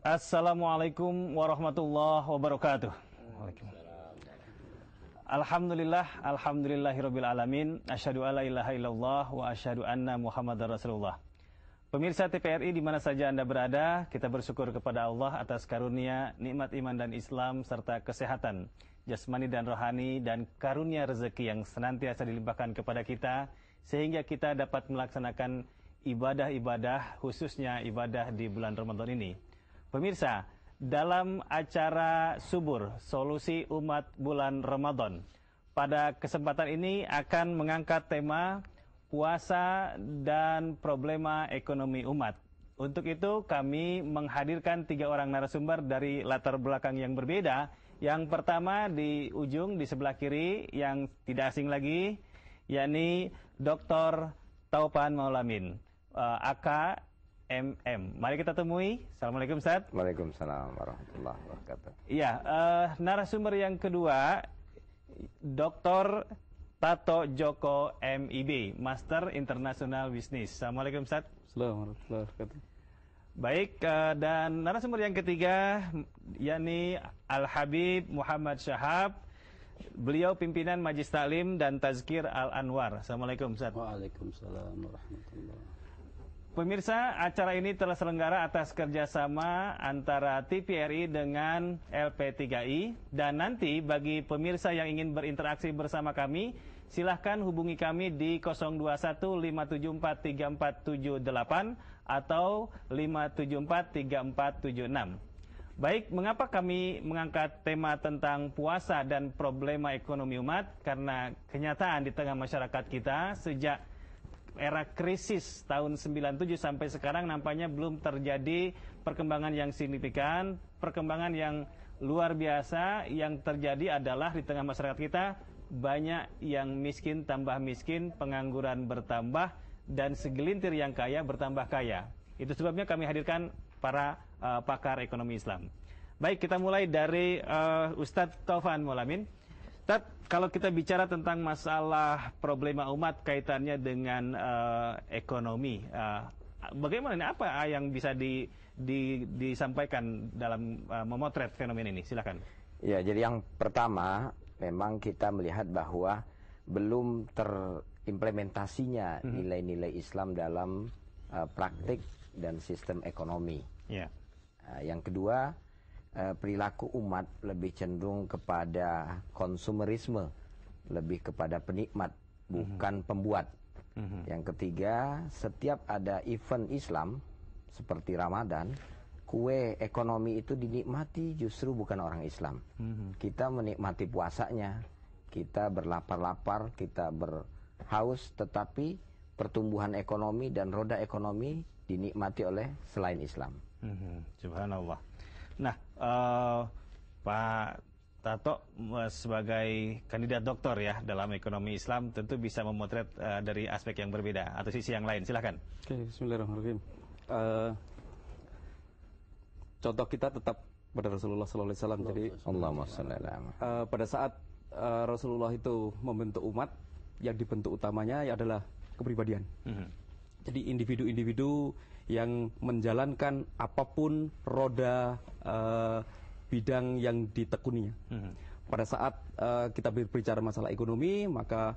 Assalamualaikum warahmatullahi wabarakatuh. Alhamdulillahirabbil alamin. Asyhadu alla ilaha illallah wa asyhadu anna Muhammadar Rasulullah. Pemirsa TVRI di mana saja Anda berada, kita bersyukur kepada Allah atas karunia, nikmat iman dan Islam serta kesehatan jasmani dan rohani dan karunia rezeki yang senantiasa dilimpahkan kepada kita sehingga kita dapat melaksanakan ibadah-ibadah khususnya ibadah di bulan Ramadan ini. Pemirsa, dalam acara Subur, Solusi Umat Bulan Ramadan, pada kesempatan ini akan mengangkat tema puasa dan problema ekonomi umat. Untuk itu kami menghadirkan 3 orang narasumber dari latar belakang yang berbeda. Yang pertama di ujung di sebelah kiri yang tidak asing lagi, yakni Dr. Taufan Maulamin, AK MM. Mari kita temui. Assalamualaikum Ustaz. Waalaikumsalam warahmatullahi wabarakatuh. Iya, narasumber yang kedua Dr. Tato Joko MIB, Master International Business. Assalamualaikum Ustaz. Assalamualaikum warahmatullahi wabarakatuh. Baik, dan narasumber yang ketiga yakni Al-Habib Muhammad Syahab. Beliau pimpinan Majlis Taklim dan Tazkir Al-Anwar. Assalamualaikum Ustaz. Waalaikumsalam warahmatullahi wabarakatuh. Pemirsa, acara ini telah selenggara atas kerjasama antara TVRI dengan LP3I. Dan nanti bagi pemirsa yang ingin berinteraksi bersama kami, silahkan hubungi kami di 021-574-3478 atau 574-3476. Baik, mengapa kami mengangkat tema tentang puasa dan problema ekonomi umat? Karena kenyataan di tengah masyarakat kita sejak era krisis tahun 97 sampai sekarang nampaknya belum terjadi perkembangan yang signifikan. Perkembangan yang luar biasa yang terjadi adalah di tengah masyarakat kita banyak yang miskin tambah miskin, pengangguran bertambah, dan segelintir yang kaya bertambah kaya. Itu sebabnya kami hadirkan para pakar ekonomi Islam. Baik, kita mulai dari Ustadz Taufan Maulamin. Ustaz, kalau kita bicara tentang masalah problema umat kaitannya dengan ekonomi, bagaimana ini, apa yang bisa disampaikan dalam memotret fenomena ini? Silakan. Ya, jadi yang pertama memang kita melihat bahwa belum terimplementasinya nilai-nilai Islam dalam praktik dan sistem ekonomi. Ya. Yang kedua, perilaku umat lebih cenderung kepada konsumerisme, lebih kepada penikmat, bukan pembuat. Yang ketiga, setiap ada event Islam seperti Ramadan, kue ekonomi itu dinikmati justru bukan orang Islam. Kita menikmati puasanya, kita berlapar-lapar, kita berhaus, tetapi pertumbuhan ekonomi dan roda ekonomi dinikmati oleh selain Islam. Subhanallah. Nah, Pak Tato sebagai kandidat doktor ya dalam ekonomi Islam tentu bisa memotret dari aspek yang berbeda atau sisi yang lain. Silakan. Oke, bismillahirrahmanirrahim. Contoh kita tetap pada Rasulullah SAW. Jadi Allahumma shalli ala pada saat Rasulullah itu membentuk umat, yang dibentuk utamanya adalah kepribadian. Jadi individu-individu yang menjalankan apapun roda bidang yang ditekuninya. Pada saat kita berbicara masalah ekonomi, maka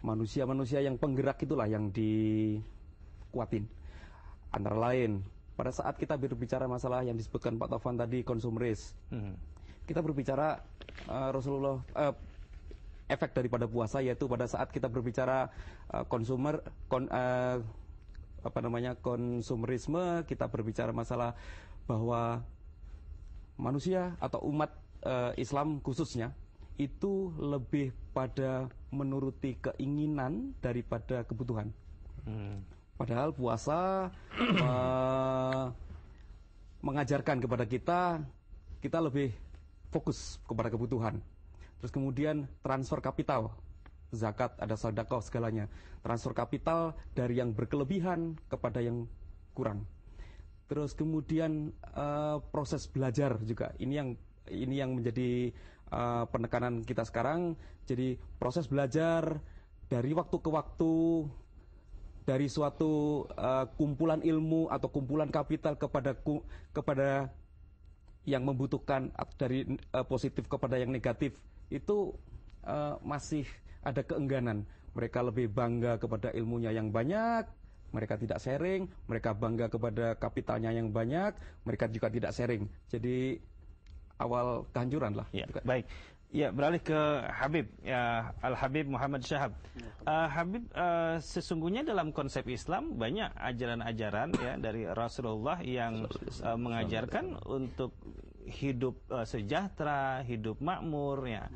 manusia-manusia yang penggerak itulah yang dikuatin. Antara lain, pada saat kita berbicara masalah yang disebutkan Pak Taufan tadi, konsumeris, kita berbicara Rasulullah efek daripada puasa, yaitu pada saat kita berbicara konsumerisme, kita berbicara masalah bahwa manusia atau umat Islam khususnya itu lebih pada menuruti keinginan daripada kebutuhan. Padahal puasa mengajarkan kepada kita lebih fokus kepada kebutuhan. Terus kemudian transfer kapital, zakat, ada sedekah, segalanya. Transfer kapital dari yang berkelebihan kepada yang kurang. Terus kemudian proses belajar juga. Ini yang menjadi penekanan kita sekarang. Jadi proses belajar dari waktu ke waktu dari suatu kumpulan ilmu atau kumpulan kapital kepada yang membutuhkan, dari positif kepada yang negatif, itu masih ada keengganan. Mereka lebih bangga kepada ilmunya yang banyak, mereka tidak sharing. Mereka bangga kepada kapitalnya yang banyak, mereka juga tidak sharing. Jadi awal kehancuran lah. Ya, baik. Ya, beralih ke Habib, ya, Al-Habib Muhammad Syahab. Habib, sesungguhnya dalam konsep Islam banyak ajaran-ajaran ya dari Rasulullah yang mengajarkan untuk hidup sejahtera, hidup makmur ya.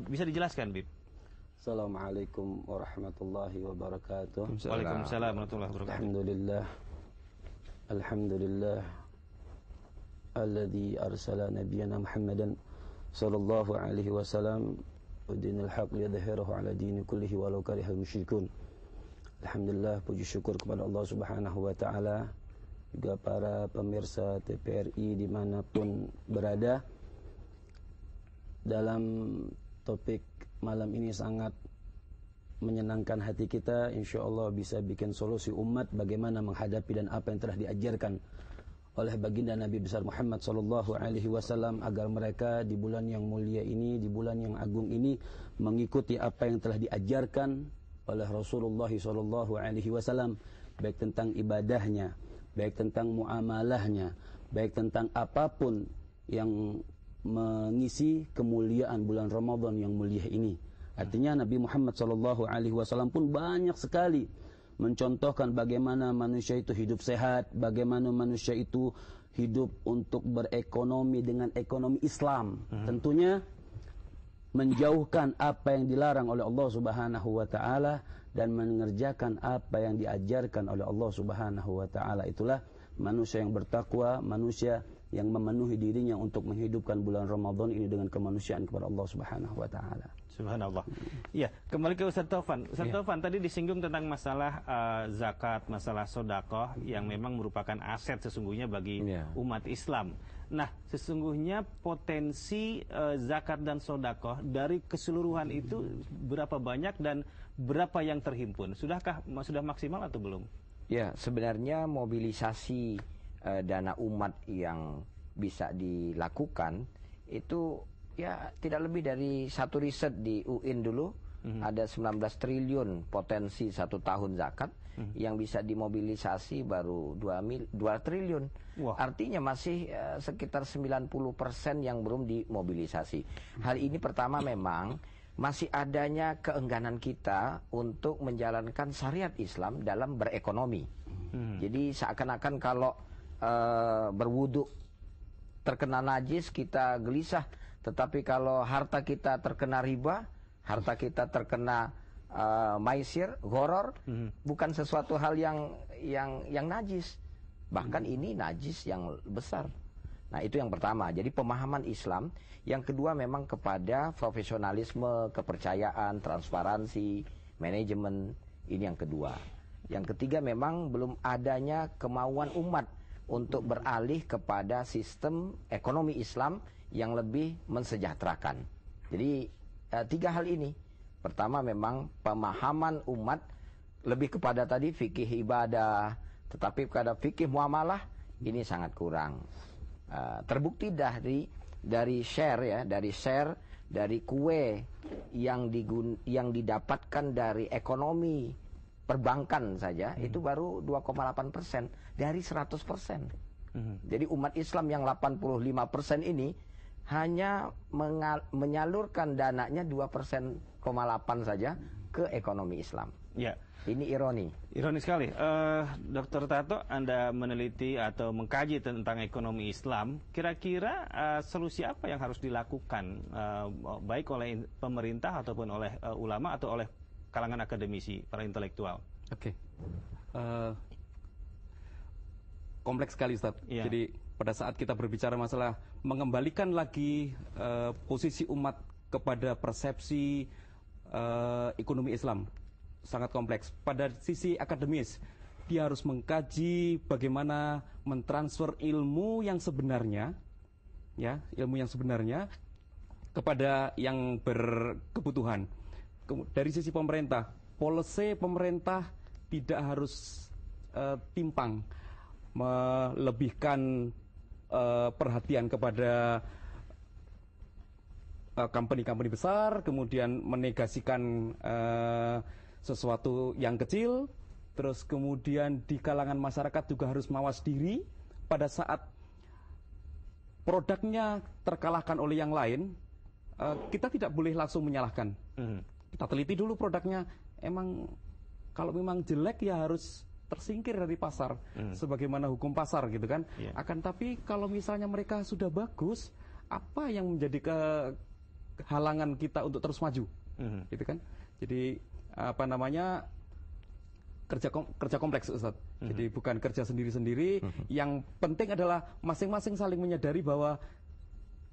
Bisa dijelaskan, Bib? Assalamualaikum warahmatullahi wabarakatuh. Waalaikumsalam warahmatullahi wabarakatuh. Alhamdulillah. Alhamdulillah alladzi arsala nabiyyana Muhammadan sallallahu alaihi wasallam wa dinil haq liyadhhirahu ala dini kullihi walau karihal musyrikun. Alhamdulillah, puji syukur kepada Allah Subhanahu wa taala, juga para pemirsa TPRI dimanapun berada. Dalam topik malam ini sangat menyenangkan hati kita, insyaallah bisa bikin solusi umat bagaimana menghadapi dan apa yang telah diajarkan oleh baginda Nabi besar Muhammad sallallahu alaihi wasallam, agar mereka di bulan yang mulia ini, di bulan yang agung ini, mengikuti apa yang telah diajarkan oleh Rasulullah sallallahu alaihi wasallam, baik tentang ibadahnya, baik tentang muamalahnya, baik tentang apapun yang mengisi kemuliaan bulan Ramadan yang mulia ini. Artinya Nabi Muhammad sallallahu alaihi wasallam pun banyak sekali mencontohkan bagaimana manusia itu hidup sehat, bagaimana manusia itu hidup untuk berekonomi dengan ekonomi Islam. Tentunya menjauhkan apa yang dilarang oleh Allah Subhanahu wa taala dan mengerjakan apa yang diajarkan oleh Allah Subhanahu wa taala. Itulah manusia yang bertakwa, manusia yang memenuhi dirinya untuk menghidupkan bulan Ramadan ini dengan kemanusiaan kepada Allah Subhanahu wa taala. Subhanallah. Iya, kembali ke Ustaz Taufan. Ustaz Taufan tadi disinggung tentang masalah zakat, masalah sedekah yang memang merupakan aset sesungguhnya bagi umat Islam. Nah, sesungguhnya potensi zakat dan sedekah dari keseluruhan itu berapa banyak dan berapa yang terhimpun? Sudah maksimal atau belum? Ya, sebenarnya mobilisasi dana umat yang bisa dilakukan itu ya tidak lebih dari satu riset di UIN dulu, ada 19 triliun potensi satu tahun zakat, yang bisa dimobilisasi baru 2 triliun. Wah. Artinya masih sekitar 90% yang belum dimobilisasi. Hal ini pertama memang masih adanya keengganan kita untuk menjalankan syariat Islam dalam berekonomi. Jadi seakan-akan kalau berwudu terkena najis kita gelisah, tetapi kalau harta kita terkena riba, harta kita terkena maisir, gharar, bukan sesuatu hal yang najis. Bahkan ini najis yang besar. Nah, itu yang pertama. Jadi pemahaman Islam. Yang kedua memang kepada profesionalisme, kepercayaan, transparansi, manajemen. Ini yang kedua. Yang ketiga memang belum adanya kemauan umat untuk beralih kepada sistem ekonomi Islam yang lebih mensejahterakan. Jadi tiga hal ini. Pertama memang pemahaman umat lebih kepada tadi fikih ibadah, tetapi pada fikih muamalah ini sangat kurang. Terbukti dari share dari kue yang didapatkan dari ekonomi perbankan saja itu baru 2,8% dari 100%. Jadi umat Islam yang 85% ini hanya menyalurkan dananya 2,8% saja ke ekonomi Islam. Ya. Ini ironi. Ironi sekali. Dr. Tato, Anda meneliti atau mengkaji tentang ekonomi Islam. Kira-kira solusi apa yang harus dilakukan baik oleh pemerintah ataupun oleh ulama atau oleh kalangan akademisi, para intelektual? Oke. Kompleks sekali, Ustaz. Ya. Jadi pada saat kita berbicara masalah mengembalikan lagi posisi umat kepada persepsi ekonomi Islam, sangat kompleks. Pada sisi akademis, dia harus mengkaji bagaimana mentransfer ilmu yang sebenarnya, ya, ilmu yang sebenarnya kepada yang berkebutuhan. Dari sisi pemerintah, policy pemerintah tidak harus timpang melebihkan perhatian kepada company-company besar, kemudian menegasikan sesuatu yang kecil, terus kemudian di kalangan masyarakat juga harus mawas diri pada saat produknya terkalahkan oleh yang lain. Kita tidak boleh langsung menyalahkan. Kita teliti dulu produknya, emang kalau memang jelek ya harus tersingkir dari pasar, sebagaimana hukum pasar gitu kan. Akan tapi kalau misalnya mereka sudah bagus, apa yang menjadi kehalangan kita untuk terus maju, gitu kan? Jadi apa namanya, kerja kompleks, Ustaz. Jadi bukan kerja sendiri-sendiri. Yang penting adalah masing-masing saling menyadari bahwa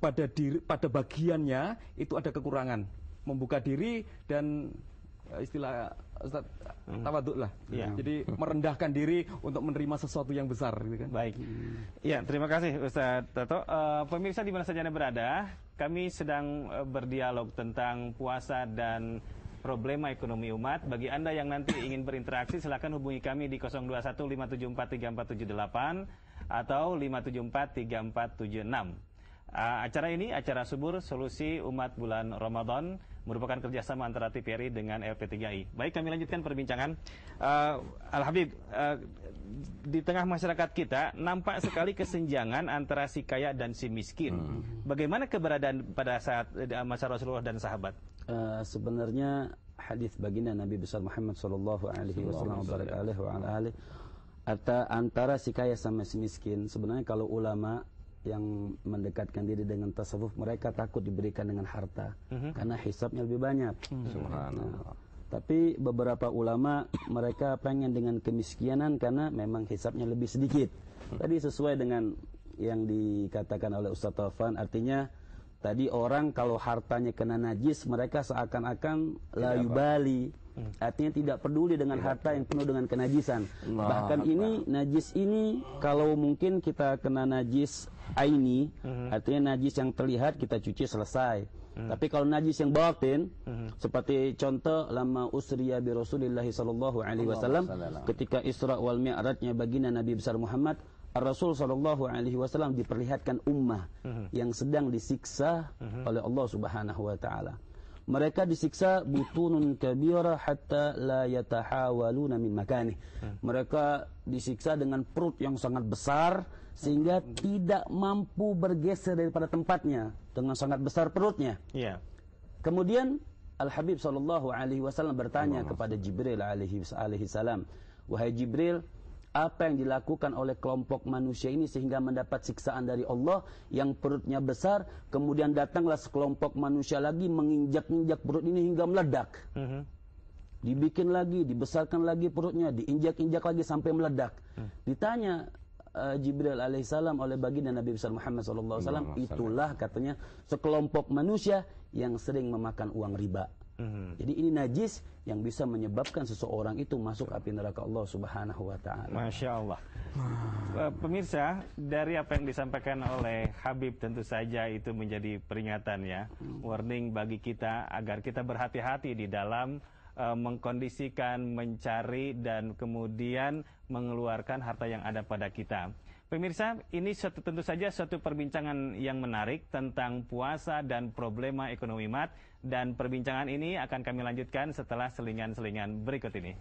pada bagiannya itu ada kekurangan, membuka diri dan istilah Ustaz tawaduk lah. Jadi merendahkan diri untuk menerima sesuatu yang besar, gitu kan. Baik. Ya, terima kasih Ustaz Toto. Pemirsa di mana saja Anda berada, kami sedang berdialog tentang puasa dan problema ekonomi umat. Bagi Anda yang nanti ingin berinteraksi, silakan hubungi kami di 0215743478 atau 5743476. Acara ini, acara Subur Solusi Umat Bulan Ramadan, merupakan kerjasama antara TVRI dengan LP3I. Baik, kami lanjutkan perbincangan. Al-Habib, di tengah masyarakat kita nampak sekali kesenjangan antara si kaya dan si miskin. Bagaimana keberadaan pada saat masa Rasulullah dan sahabat? Sebenarnya hadis baginda Nabi besar Muhammad sallallahu alaihi wasallam antara si kaya sama si miskin, sebenarnya kalau ulama yang mendekatkan diri dengan tasawuf, mereka takut diberikan dengan harta karena hisabnya lebih banyak. Subhanallah. Tapi beberapa ulama mereka pengen dengan kemiskinan karena memang hisabnya lebih sedikit. Tadi sesuai dengan yang dikatakan oleh Ustaz Taufan, artinya tadi orang kalau hartanya kena najis, mereka seakan-akan la yubali. Artinya tidak peduli dengan harta yang penuh dengan kenajisan. Bahkan ini najis ini, kalau mungkin kita kena najis aini, artinya najis yang terlihat kita cuci selesai. Tapi kalau najis yang batin, seperti contoh lama usriya bi Rasulillah sallallahu alaihi wasallam, ketika Isra wal Mi'rajnya baginda Nabi besar Muhammad, Rasul sallallahu alaihi wasallam diperlihatkan ummah yang sedang disiksa oleh Allah Subhanahu wa taala. Mereka disiksa butunun kabira hatta la yatahawaluna min makanih. Mereka disiksa dengan perut yang sangat besar sehingga tidak mampu bergeser daripada tempatnya, dengan sangat besar perutnya. Kemudian Al-Habib sallallahu alaihi wasallam bertanya kepada Jibril alaihi salam, "Wahai Jibril, apa yang dilakukan oleh kelompok manusia ini sehingga mendapat siksaan dari Allah yang perutnya besar, kemudian datanglah sekelompok manusia lagi menginjak-injak perut ini hingga meledak." Dibikin lagi, dibesarkan lagi perutnya, diinjak-injak lagi sampai meledak. Ditanya Jibril alaihissalam oleh baginda Nabi besar Muhammad SAW, itulah katanya sekelompok manusia yang sering memakan uang riba. Jadi ini najis yang bisa menyebabkan seseorang itu masuk api neraka Allah Subhanahu wa taala. Masya Allah. Pemirsa, dari apa yang disampaikan oleh Habib tentu saja itu menjadi peringatan ya, warning bagi kita agar kita berhati-hati di dalam mengkondisikan, mencari dan kemudian mengeluarkan harta yang ada pada kita. Pemirsa, ini tentu saja suatu perbincangan yang menarik tentang puasa dan problema ekonomi umat, dan perbincangan ini akan kami lanjutkan setelah selingan-selingan berikut ini.